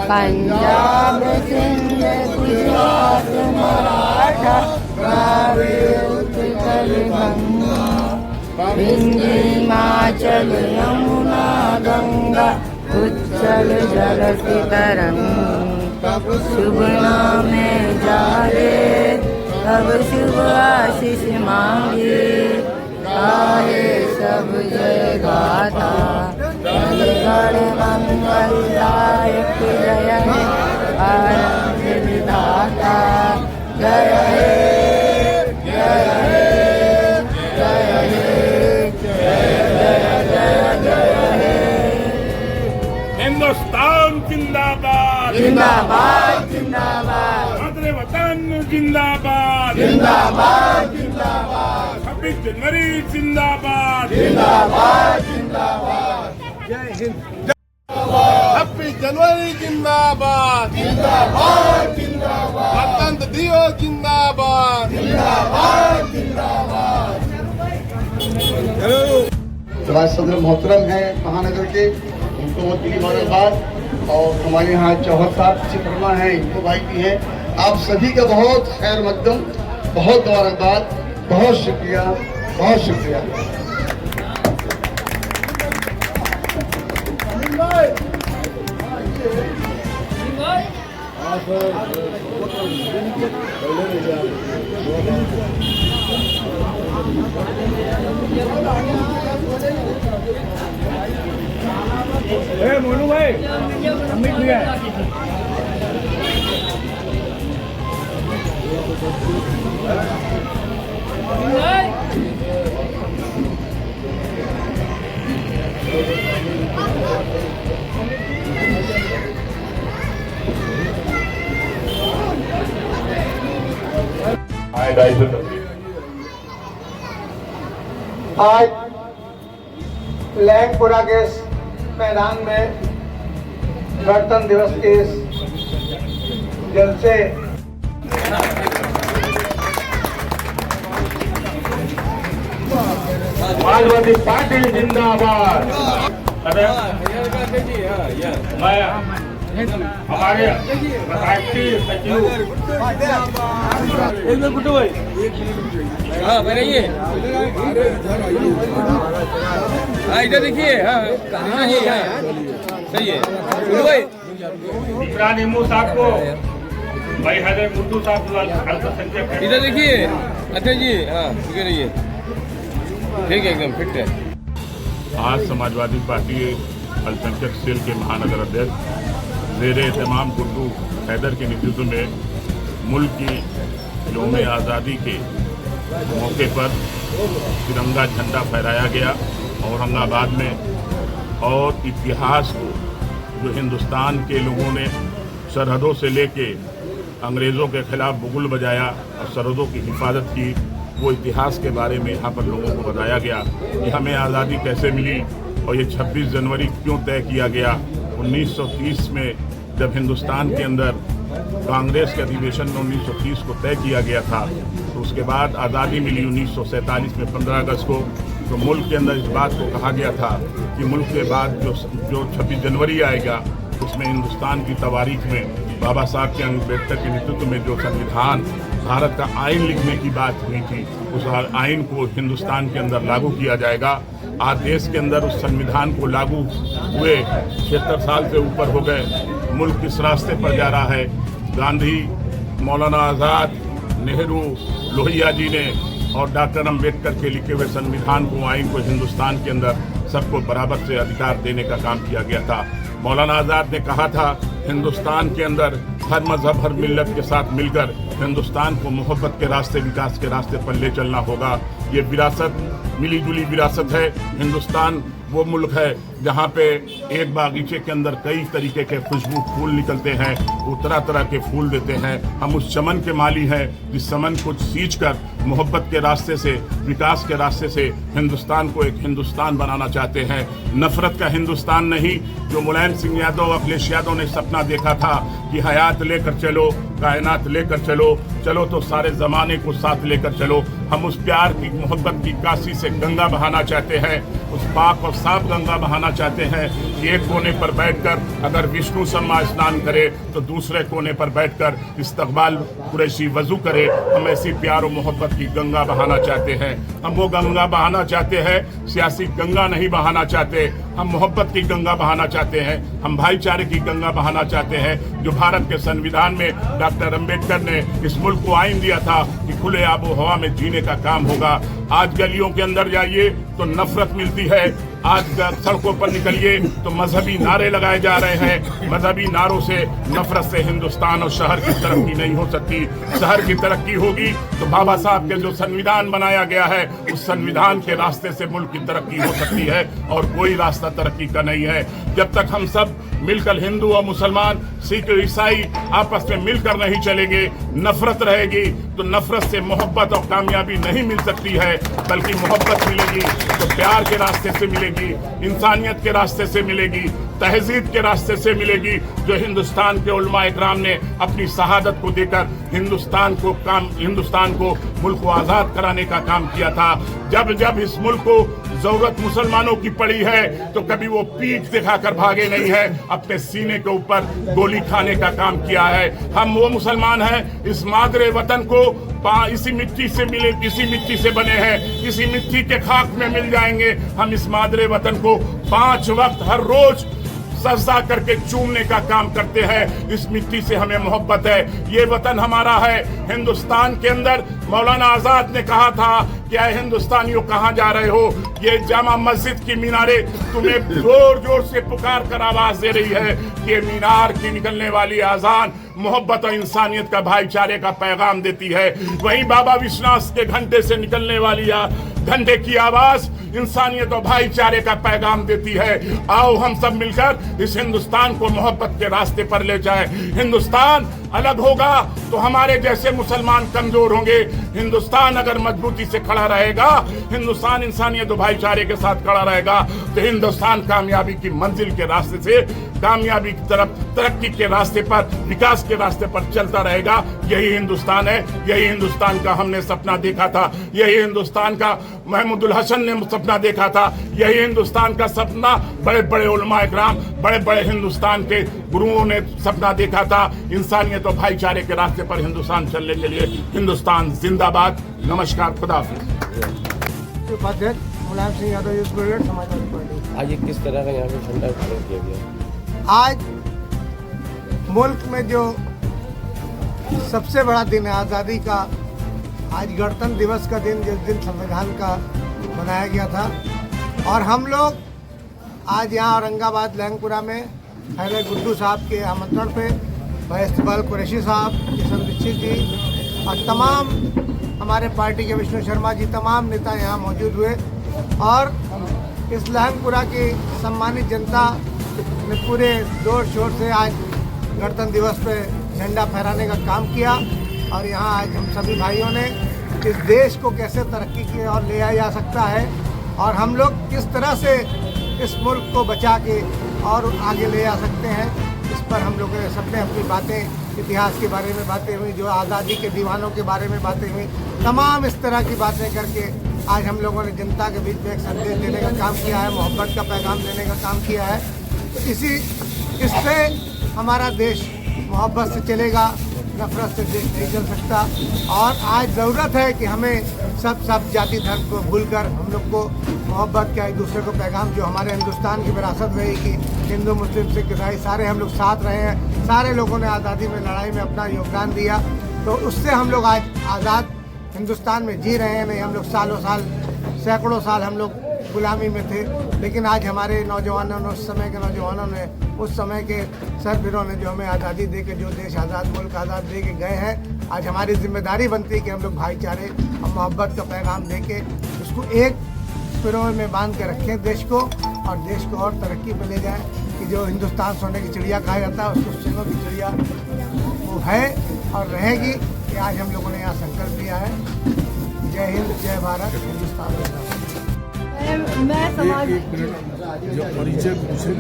पंजाब सिंध गुजरात मराठा द्राविड़ उत्कल गंगा विंध्य हिमाचल यमुना गंगा उच्चल जलति तरंग शुभ नाम जाले तब शुभ आशीष मांगे गाहे सब जय गाथा गण मंगलदायक जय हे आनंद विधाता जय हे जय हे जय हे जय जय जय हे। हिंदुस्तान जिंदाबाद जिंदाबाद जिंदाबाद अपने वतन जिंदाबाद जिंदाबाद जिंदाबाद 26 जनवरी जिंदाबाद जिंदाबाद जिंदाबाद जय हिंद 26 जनवरी जिंदाबाद जिंदाबाद जिंदाबाद गणतंत्र दिवस जिंदाबाद जिंदाबाद जिंदाबाद। हमारे सदर मोहतरम हैं महानगर के, उनको बहुत दिली मुबारकबाद। और हमारे यहाँ जौहर साहब चित्रमा हैं, इनको भाई की हैं। आप सभी का बहुत खैर मकदम, बहुत मुबारकबाद, बहुत शुक्रिया, बहुत शुक्रिया। मोनू भाई अमित भैया आज लैंगपुरा के इस मैदान में गणतंत्र दिवस के इस जलसे समाजवादी पार्टी जिंदाबाद। मैं हमारे राष्ट्रीय सचिव एक मिनट गुड्डू भाई, हाँ बनाइए, हाँ इधर देखिए, हाँ कहाँ है, हाँ सही है गुड्डू भाई। इमरान इमू साहब को भाई हजर गुड्डू साहब को अल्पसंख्यक इधर देखिए अच्छा जी, हाँ ठीक रहिए, ठीक है एकदम फिट है। आज समाजवादी पार्टी अल्पसंख्यक सेल के महानगर अध्यक्ष ज़ेरे एहतमाम गुड्डू हैदर के नेतृत्व में मुल्क की यौम आज़ादी के मौके पर तिरंगा झंडा फहराया गया औरंगाबाद में। और इतिहास को जो हिंदुस्तान के लोगों ने सरहदों से लेके अंग्रेज़ों के खिलाफ बुगुल बजाया और सरहदों की हिफाजत की, वो इतिहास के बारे में यहाँ पर लोगों को बताया गया कि हमें आज़ादी कैसे मिली और ये 26 जनवरी क्यों तय किया गया। 1930 में जब हिंदुस्तान के अंदर कांग्रेस के अधिवेशन में 1930 को तय किया गया था, तो उसके बाद आज़ादी मिली 1947 में 15 अगस्त को। तो मुल्क के अंदर इस बात को कहा गया था कि मुल्क के बाद जो 26 जनवरी आएगा उसमें हिंदुस्तान की तवारीख में बाबा साहब के अम्बेडकर के नेतृत्व में जो संविधान भारत का आइन लिखने की बात हुई थी, उस आइन को हिंदुस्तान के अंदर लागू किया जाएगा। आज देश के अंदर उस संविधान को लागू हुए 76 साल से ऊपर हो गए। मुल्क किस रास्ते पर जा रहा है? गांधी, मौलाना आज़ाद, नेहरू, लोहिया जी ने और डॉक्टर अम्बेडकर के लिखे हुए संविधान को, आइन को हिंदुस्तान के अंदर सबको बराबर से अधिकार देने का काम किया गया था। मौलाना आज़ाद ने कहा था हिंदुस्तान के अंदर हर मजहब हर मिल्लत के साथ मिलकर हिंदुस्तान को मोहब्बत के रास्ते, विकास के रास्ते पर ले चलना होगा। ये विरासत मिली जुली विरासत है। हिंदुस्तान वो मुल्क है जहाँ पे एक बागीचे के अंदर कई तरीके के खुशबू फूल निकलते हैं, वो तरह तरह के फूल देते हैं। हम उस चमन के माली हैं जिस चमन को सींचकर मोहब्बत के रास्ते से, विकास के रास्ते से हिंदुस्तान को एक हिंदुस्तान बनाना चाहते हैं। नफरत का हिंदुस्तान नहीं, जो मुलायम सिंह यादव, अखिलेश यादव ने सपना देखा था कि हयात लेकर चलो, कायनात लेकर चलो, चलो तो सारे ज़माने को साथ लेकर चलो। हम उस प्यार की मोहब्बत की काशी से गंगा बहाना चाहते हैं, उस पाक और साफ गंगा बहाना चाहते हैं कि एक कोने पर बैठकर अगर विष्णु शर्मा स्नान करे तो दूसरे कोने पर बैठकर इस्तकबाल कुरैशी वजू करे। हम ऐसी प्यार और मोहब्बत की गंगा बहाना चाहते हैं। हम वो गंगा बहाना चाहते हैं, सियासी गंगा नहीं बहाना चाहते। हम मोहब्बत की गंगा बहाना चाहते हैं, हम भाईचारे की गंगा बहाना चाहते हैं। जो भारत के संविधान में डॉक्टर अंबेडकर ने इस मुल्क को आइन दिया था कि खुले आबो हवा में जीने का काम होगा। आज गलियों के अंदर जाइए तो नफरत मिलती है, आज सड़कों पर निकलिए तो मजहबी नारे लगाए जा रहे हैं। मजहबी नारों से नफरत से हिंदुस्तान और शहर की तरक्की नहीं हो सकती। शहर की तरक्की होगी तो बाबा साहब के जो संविधान बनाया गया है उस संविधान के रास्ते से मुल्क की तरक्की हो सकती है, और कोई रास्ता तरक्की का नहीं है। जब तक हम सब मिलकर, हिंदू और मुसलमान, सिख ईसाई आपस में मिलकर नहीं चलेंगे, नफरत रहेगी तो नफरत से मोहब्बत और कामयाबी नहीं मिल सकती है, बल्कि मोहब्बत मिलेगी तो प्यार के रास्ते से मिलेगी, इंसानियत के रास्ते से मिलेगी, तहजीब के रास्ते से मिलेगी, जो हिंदुस्तान के उलमा इकराम ने अपनी शहादत को देकर हिंदुस्तान को मुल्क को आज़ाद कराने का काम किया था। जब जब इस मुल्क को जरूरत मुसलमानों की पड़ी है तो कभी वो पीठ दिखाकर भागे नहीं है, अपने सीने के ऊपर गोली खाने का काम किया है। हम वो मुसलमान हैं, इस मादरे वतन को इसी मिट्टी से मिले, इसी मिट्टी से बने हैं, इसी मिट्टी के खाक में मिल जाएंगे। हम इस मादरे वतन को 5 वक्त हर रोज सजदा करके चूमने का काम करते हैं। इस मिट्टी से हमें मोहब्बत है, ये वतन हमारा है। हिंदुस्तान के अंदर मौलाना आजाद ने कहा था क्या हिंदुस्तानियों कहाँ जा रहे हो, ये जामा मस्जिद की मीनारे तुम्हें जोर जोर से पुकार कर आवाज दे रही है कि ये मीनार की निकलने वाली आजान मोहब्बत और इंसानियत का, भाईचारे का पैगाम देती है। वहीं बाबा विश्वनाथ के घंटे से निकलने वाली घंटे की आवाज इंसानियत और भाईचारे का पैगाम देती है। आओ हम सब मिलकर इस हिंदुस्तान को मोहब्बत के रास्ते पर ले जाए। हिंदुस्तान अलग होगा तो हमारे जैसे मुसलमान कमजोर होंगे। हिंदुस्तान अगर मजबूती से खड़ा रहेगा, हिंदुस्तान इंसानियत और भाईचारे के साथ खड़ा रहेगा तो हिंदुस्तान कामयाबी की मंजिल के रास्ते से, कामयाबी की तरफ, तरक्की के रास्ते पर, विकास के रास्ते पर चलता रहेगा। यही हिंदुस्तान है, यही हिंदुस्तान का हमने सपना देखा था, यही हिंदुस्तान का महमूदुल हसन ने सपना देखा था, यही हिंदुस्तान का सपना बड़े बड़े उलमा इकराम, बड़े बड़े हिंदुस्तान के गुरुओं ने सपना देखा था। इंसानियत और भाईचारे के रास्ते पर हिंदुस्तान चलने के लिए हिंदुस्तान जिंदाबाद। नमस्कार, खुदा हाफिज। Mulayam Singh Yadav, youth brigade, Samajwadi Party. आज किस तरह का यहाँ पे झंडा उत्तोलन किया गया? आज मुल्क में जो सबसे बड़ा दिन है आज़ादी का, आज गणतंत्र दिवस का दिन, जिस दिन संविधान का बनाया गया था, और हम लोग आज यहाँ औरंगाबाद लहंगपुरा में पहले गुड्डू साहब के आमंत्रण पे भाई इस्तकबाल कुरैशी साहब, किशन दीक्षित जी और तमाम हमारे पार्टी के विष्णु शर्मा जी, तमाम नेता यहाँ मौजूद हुए और इस लहंगपुरा की सम्मानित जनता ने पूरे जोर शोर से आज गणतंत्र दिवस पे झंडा फहराने का काम किया। और यहाँ आज हम सभी भाइयों ने इस देश को कैसे तरक्की की ओर ले आया जा सकता है और हम लोग किस तरह से इस मुल्क को बचा के और आगे ले जा सकते हैं, इस पर हम लोगों ने सबने अपनी बातें, इतिहास के बारे में बातें हुई, जो आज़ादी के दीवानों के बारे में बातें हुई, तमाम इस तरह की बातें करके आज हम लोगों ने जनता के बीच में एक संदेश देने का काम किया है, मोहब्बत का पैगाम देने का काम किया है। तो इससे हमारा देश मोहब्बत से चलेगा, नफरत से देश नहीं चल सकता। और आज ज़रूरत है कि हमें सब जाति धर्म को भूलकर हम लोग को मोहब्बत का, एक दूसरे को पैगाम, जो हमारे हिंदुस्तान की विरासत रही कि हिंदू मुस्लिम सिख ईसाई सारे हम लोग साथ रहे हैं, सारे लोगों ने आज़ादी में, लड़ाई में अपना योगदान दिया, तो उससे हम लोग आज आज़ाद हिंदुस्तान में जी रहे हैं। नहीं, हम लोग सालों साल, सैकड़ों साल हम लोग गुलामी में थे, लेकिन आज हमारे नौजवानों ने, उस समय के नौजवानों ने, उस समय के सरफिरों ने जो हमें आज़ादी दे के, जो देश आज़ाद, मुल्क आज़ाद दे के गए हैं, आज हमारी जिम्मेदारी बनती है कि हम लोग भाईचारे और मोहब्बत का पैगाम दे के उसको एक पिरों में बांध के रखें देश को, और देश को और तरक्की पे ले जाएं। कि जो हिंदुस्तान सोने की चिड़िया कहा जाता है, उसको सोने की चिड़िया वो है और रहेगी। कि आज हम लोगों ने यहाँ संकल्प लिया है। जय हिंद, जय भारत, हिंदुस्तान मैं समाज जो परिचय पूछे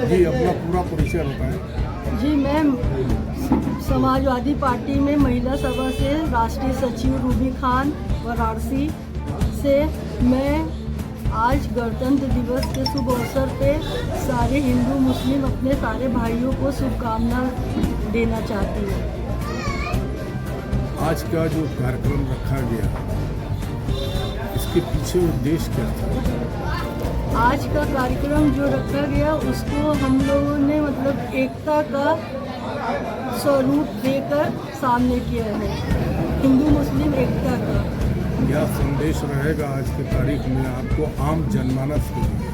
जी, अपना पूरा परिचय बताएं। जी, मैं समाजवादी पार्टी में महिला सभा से राष्ट्रीय सचिव रूबी खान वाराणसी से मैं आज गणतंत्र दिवस के शुभ अवसर पे सारे हिंदू मुस्लिम अपने सारे भाइयों को शुभकामना देना चाहती हूँ। आज का जो कार्यक्रम रखा गया, इसके पीछे उद्देश्य क्या था? आज का कार्यक्रम जो रखा गया उसको हम लोगों ने मतलब एकता का स्वरूप देकर सामने किया है, हिंदू मुस्लिम एकता का। क्या संदेश रहेगा आज की तारीख में आपको आम जनमानस के लिए?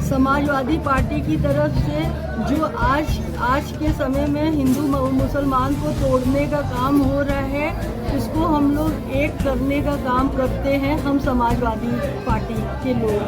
समाजवादी पार्टी की तरफ से जो आज के समय में हिंदू मुसलमान को तोड़ने का काम हो रहा है, उसको हम लोग एक करने का काम करते हैं, हम समाजवादी पार्टी के लोग।